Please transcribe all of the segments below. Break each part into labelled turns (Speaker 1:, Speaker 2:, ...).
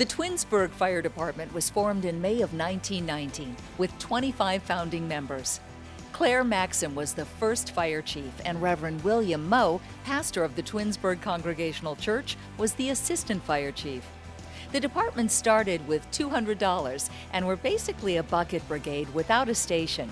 Speaker 1: The Twinsburg Fire Department was formed in May of 1919 with 25 founding members. Claire Maxim was the first fire chief, and Reverend William Moe, pastor of the Twinsburg Congregational Church, was the assistant fire chief. The department started with $200 and were basically a bucket brigade without a station.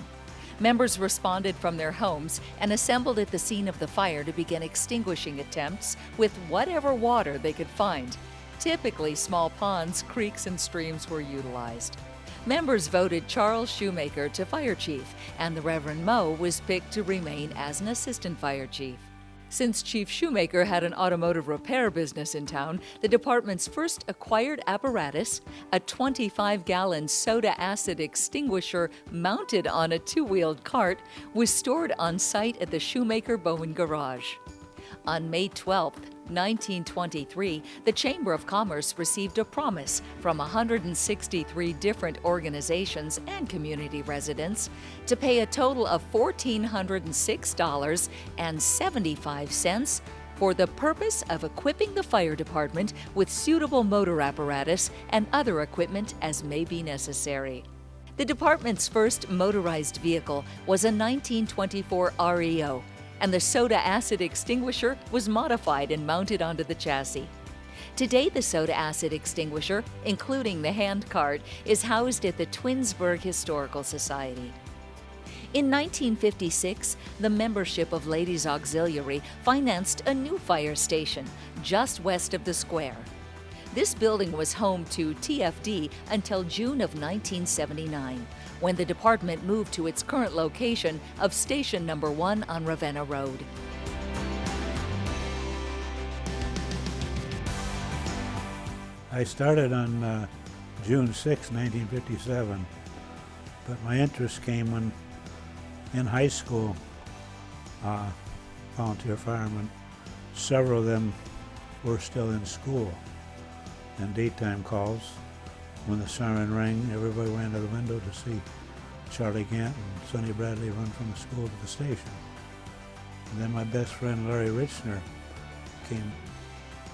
Speaker 1: Members responded from their homes and assembled at the scene of the fire to begin extinguishing attempts with whatever water they could find. Typically, small ponds, creeks, and streams were utilized. Members voted Charles Shoemaker to fire chief, and the Reverend Moe was picked to remain as an assistant fire chief. Since Chief Shoemaker had an automotive repair business in town, the department's first acquired apparatus, a 25-gallon soda acid extinguisher mounted on a two-wheeled cart, was stored on site at the Shoemaker Bowen Garage. On May 12, 1923, the Chamber of Commerce received a promise from 163 different organizations and community residents to pay a total of $1,406.75 for the purpose of equipping the fire department with suitable motor apparatus and other equipment as may be necessary. The department's first motorized vehicle was a 1924 REO, and the soda acid extinguisher was modified and mounted onto the chassis. Today, the soda acid extinguisher, including the hand cart, is housed at the Twinsburg Historical Society. In 1956, the membership of Ladies Auxiliary financed a new fire station just west of the square. This building was home to TFD until June of 1979, when the department moved to its current location of Station Number 1 on Ravenna Road.
Speaker 2: I started on June 6, 1957, but my interest came when in high school, volunteer firemen, several of them were still in school. And daytime calls, when the siren rang, everybody ran to the window to see Charlie Gant and Sonny Bradley run from the school to the station. And then my best friend Larry Richner came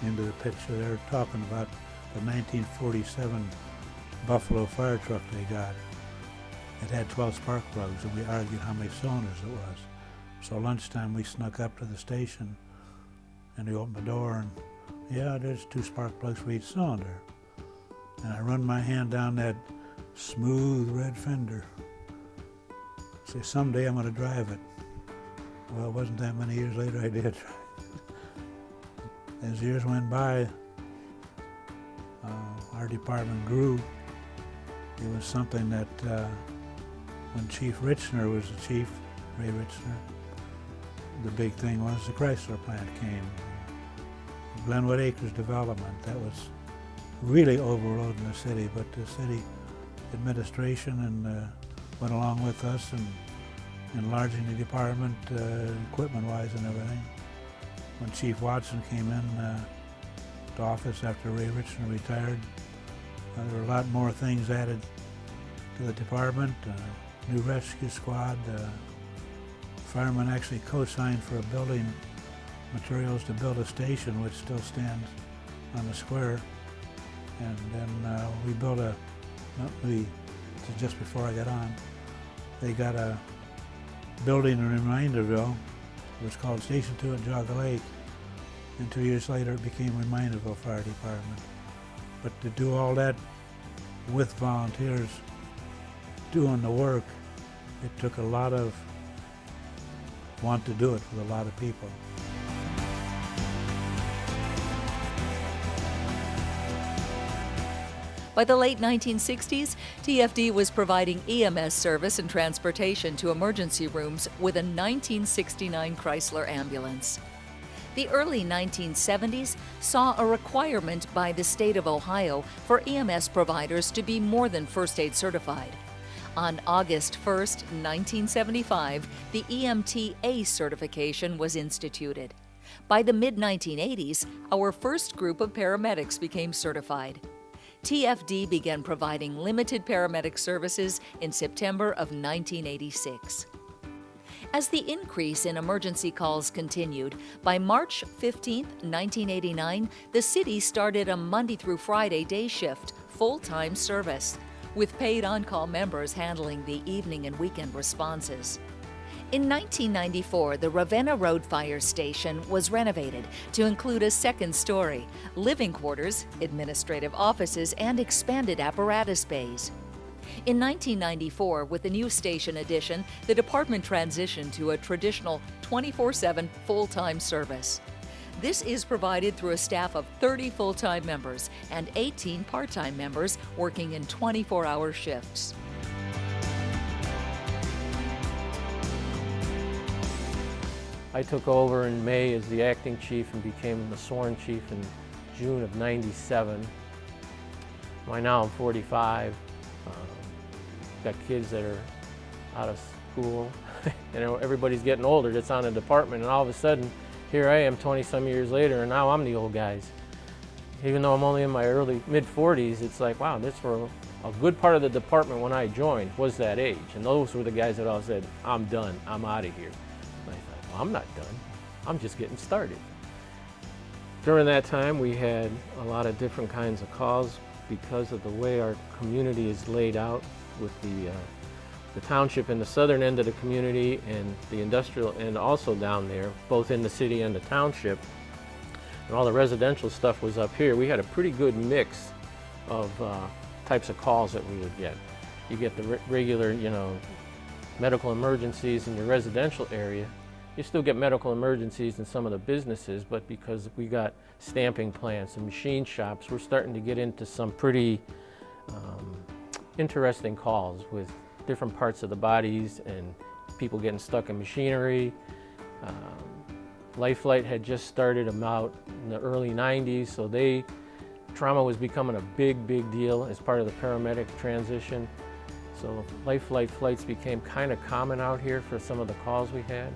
Speaker 2: into the picture. They were talking about the 1947 Buffalo fire truck they got. It had 12 spark plugs, and we argued how many cylinders it was. So lunchtime we snuck up to the station, and he opened the door, and yeah, there's 2 spark plugs for each cylinder. And I run my hand down that smooth red fender. Say, someday I'm going to drive it. Well, it wasn't that many years later I did. As years went by, our department grew. It was something that when Chief Richner was the chief, Ray Richner, the big thing was the Chrysler plant came. Glenwood Acres development, that was really overloading the city, but the city administration went along with us and enlarging the department equipment-wise and everything. When Chief Watson came in to office after Ray Richner retired, there were a lot more things added to the department, new rescue squad. Firemen actually co-signed for a building materials to build a station which still stands on the square. And then we built just before I got on, they got a building in Reminderville. It was called Station 2 at Jogga Lake. And 2 years later it became Reminderville Fire Department. But to do all that with volunteers doing the work, it took a lot of want to do it with a lot of people.
Speaker 1: By the late 1960s, TFD was providing EMS service and transportation to emergency rooms with a 1969 Chrysler ambulance. The early 1970s saw a requirement by the state of Ohio for EMS providers to be more than first aid certified. On August 1, 1975, the EMTA certification was instituted. By the mid-1980s, our first group of paramedics became certified. TFD began providing limited paramedic services in September of 1986. As the increase in emergency calls continued, by March 15, 1989, the city started a Monday through Friday day shift, full-time service, with paid on-call members handling the evening and weekend responses. In 1994, the Ravenna Road Fire Station was renovated to include a second story, living quarters, administrative offices, and expanded apparatus bays. In 1994, with the new station addition, the department transitioned to a traditional 24/7 full-time service. This is provided through a staff of 30 full-time members and 18 part-time members working in 24-hour shifts.
Speaker 3: I took over in May as the acting chief and became the sworn chief in June of '97. Now I'm 45. Got kids that are out of school. You know, everybody's getting older that's on the department, and all of a sudden, here I am 20-some years later, and now I'm the old guys. Even though I'm only in my early, mid-40s, it's like, wow, this for a good part of the department when I joined was that age. And those were the guys that all said, I'm done, I'm out of here. And I thought, well, I'm not done, I'm just getting started. During that time, we had a lot of different kinds of calls because of the way our community is laid out, with the township in the southern end of the community and the industrial end also down there, both in the city and the township. And all the residential stuff was up here. We had a pretty good mix of types of calls that we would get. You get the regular, you know, medical emergencies in your residential area. You still get medical emergencies in some of the businesses, but because we got stamping plants and machine shops, we're starting to get into some pretty interesting calls with different parts of the bodies and people getting stuck in machinery. Life Flight had just started about in the early 90s, so trauma was becoming a big deal as part of the paramedic transition. So Life Flight flights became kind of common out here for some of the calls we had.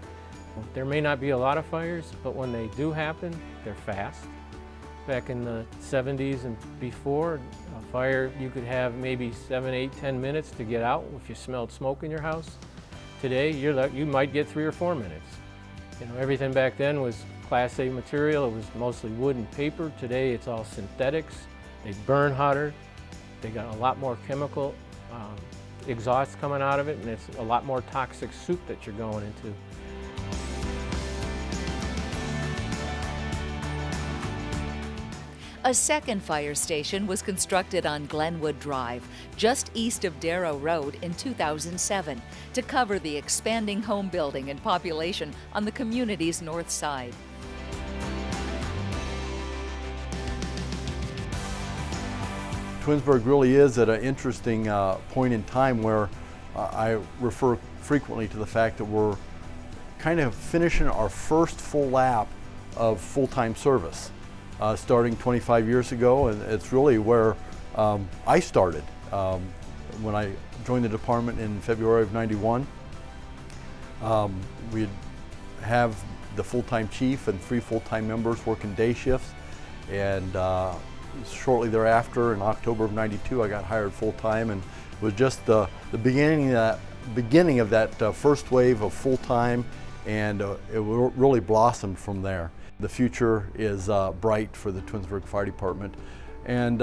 Speaker 3: There may not be a lot of fires, but when they do happen, they're fast. Back in the 70s and before, a fire, you could have maybe 7, 8, 10 minutes to get out if you smelled smoke in your house. Today, you might get 3 or 4 minutes. You know, everything back then was Class A material. It was mostly wood and paper. Today, it's all synthetics. They burn hotter. They got a lot more chemical exhaust coming out of it, and it's a lot more toxic soup that you're going into.
Speaker 1: A second fire station was constructed on Glenwood Drive, just east of Darrow Road in 2007, to cover the expanding home building and population on the community's north side.
Speaker 4: Twinsburg really is at an interesting point in time where I refer frequently to the fact that we're kind of finishing our first full lap of full-time service. Starting 25 years ago, and it's really where I started. When I joined the department in February of '91, we'd have the full-time chief and 3 full-time members working day shifts, and shortly thereafter, in October of '92, I got hired full-time, and it was just the beginning of that first wave of full-time, and it really blossomed from there. The future is bright for the Twinsburg Fire Department, and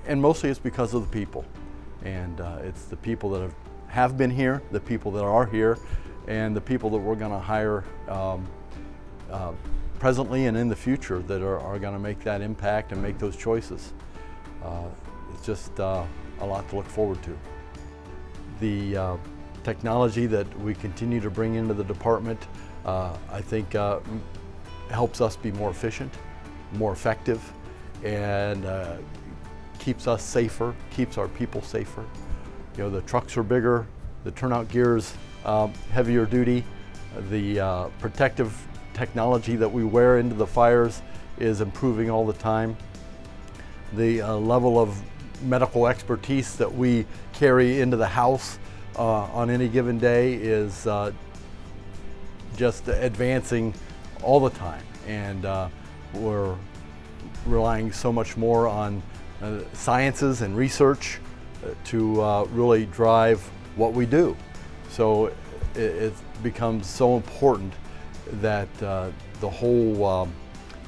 Speaker 4: mostly it's because of the people. And it's the people that have been here, the people that are here, and the people that we're going to hire presently and in the future that are going to make that impact and make those choices. It's just a lot to look forward to. The technology that we continue to bring into the department, I think helps us be more efficient, more effective, and keeps us safer, keeps our people safer. You know, the trucks are bigger, the turnout gear is heavier duty, the protective technology that we wear into the fires is improving all the time. The level of medical expertise that we carry into the house on any given day is just advancing all the time, and we're relying so much more on sciences and research to really drive what we do. So it becomes so important that the whole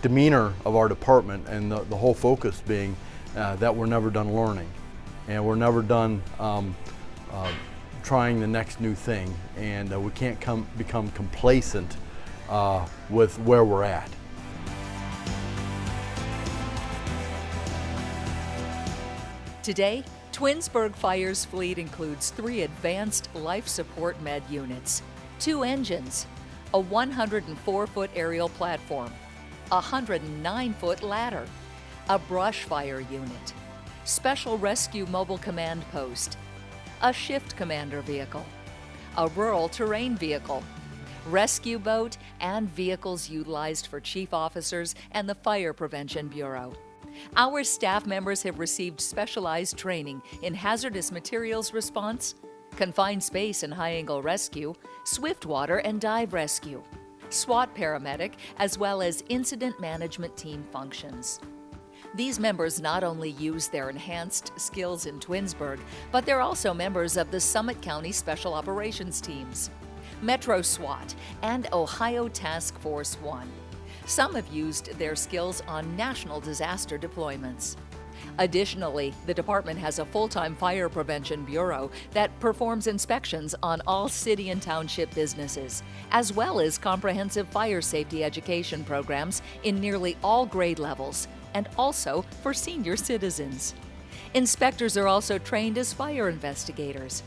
Speaker 4: demeanor of our department and the whole focus being that we're never done learning, and we're never done trying the next new thing, and we can't become complacent with where we're at.
Speaker 1: Today, Twinsburg Fire's fleet includes 3 advanced life support med units, 2 engines, a 104-foot aerial platform, a 109-foot ladder, a brush fire unit, special rescue mobile command post, a shift commander vehicle, a rural terrain vehicle, rescue boat, and vehicles utilized for chief officers and the Fire Prevention Bureau. Our staff members have received specialized training in hazardous materials response, confined space and high-angle rescue, swift water and dive rescue, SWAT paramedic, as well as incident management team functions. These members not only use their enhanced skills in Twinsburg, but they're also members of the Summit County Special Operations Teams, Metro SWAT, and Ohio Task Force 1. Some have used their skills on national disaster deployments. Additionally, the department has a full-time Fire Prevention Bureau that performs inspections on all city and township businesses, as well as comprehensive fire safety education programs in nearly all grade levels, and also for senior citizens. Inspectors are also trained as fire investigators.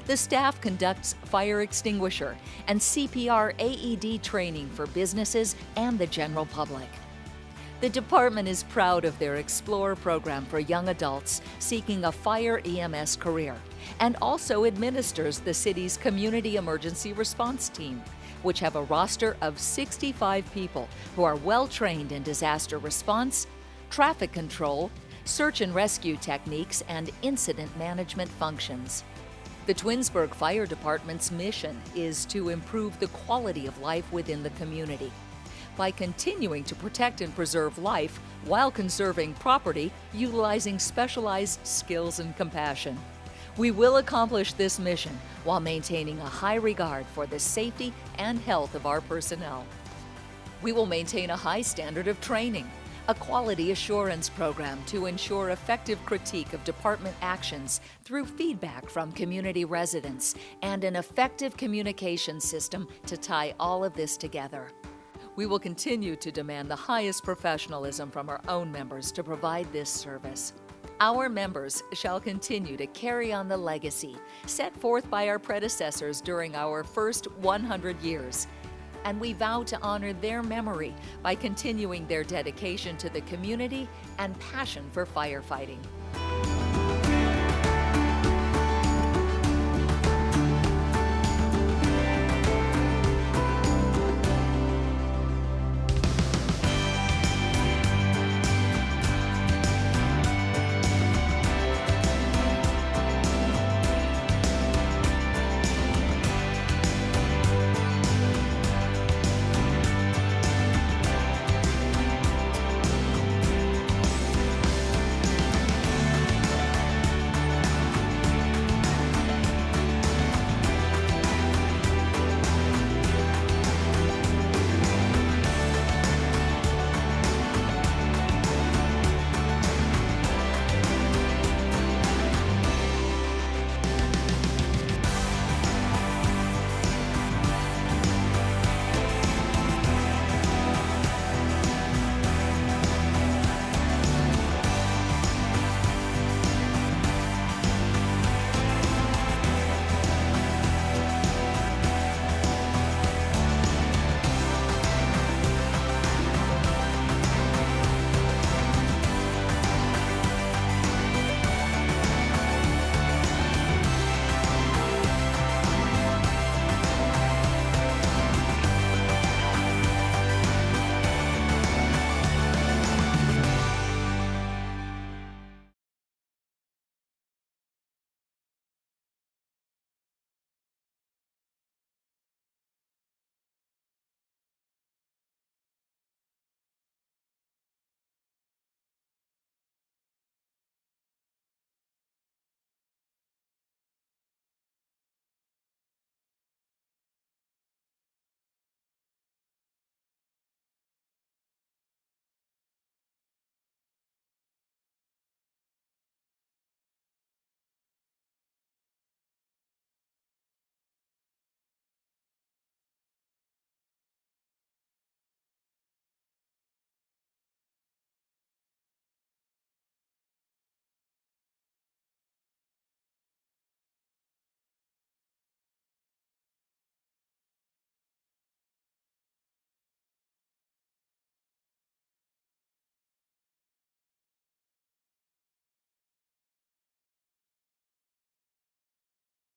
Speaker 1: The staff conducts fire extinguisher and CPR AED training for businesses and the general public. The department is proud of their Explore program for young adults seeking a fire EMS career, and also administers the city's Community Emergency Response Team, which have a roster of 65 people who are well-trained in disaster response, traffic control, search and rescue techniques, and incident management functions. The Twinsburg Fire Department's mission is to improve the quality of life within the community by continuing to protect and preserve life while conserving property, utilizing specialized skills and compassion. We will accomplish this mission while maintaining a high regard for the safety and health of our personnel. We will maintain a high standard of training, a quality assurance program to ensure effective critique of department actions through feedback from community residents, and an effective communication system to tie all of this together. We will continue to demand the highest professionalism from our own members to provide this service. Our members shall continue to carry on the legacy set forth by our predecessors during our first 100 years, and we vow to honor their memory by continuing their dedication to the community and passion for firefighting.